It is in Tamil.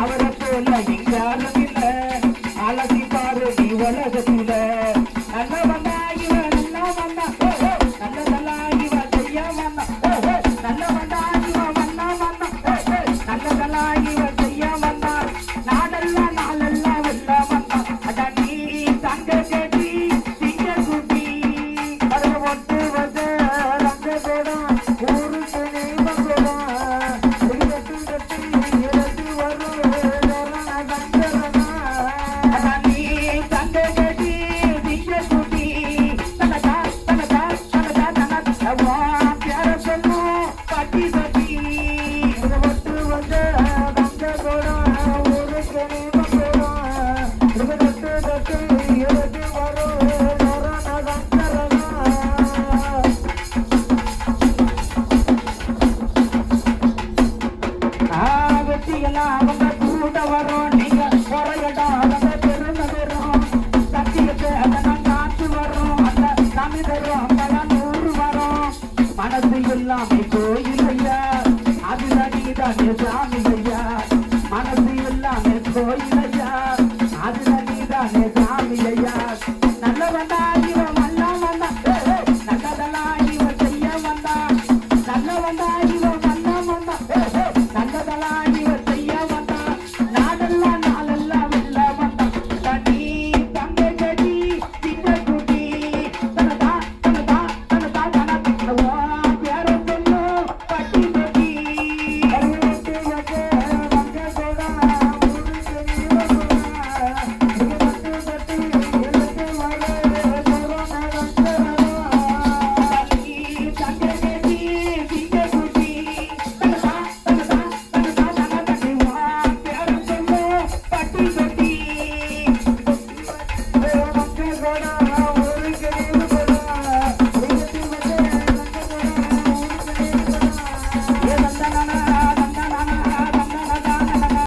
அவரை போல எங்காலும் இல்ல அழகி பாரு நீ உலகத்தில நல்ல வந்தா இவன் நல்ல வந்தா நல்ல நல்லா இவன் செய்ய வந்தா நல்ல வந்தா இவன் வந்தா வந்தா நல்ல நல்லா இவன் செய்ய வந்தா நாடெல்லாம் நாளெல்லாம் வெல்ல வந்தா அட நீ தங்க கேட்டி திங்க குட்டி அதை ஒட்டு வந்து ரங்க கூட ஊருக்கு நீ வந்தா அவங்க கூட வரும் நீங்க குறையடா அவங்க பெருமை வரும் சத்தியத்தை அதெல்லாம் காத்து வரும் அந்த சாமி தரும் அப்பெல்லாம் 100 வரும் மனசு எல்லாமே கோயில் ஐயா அதுல நீதானே சாமி ஐயா மனசு எல்லாமே கோயில்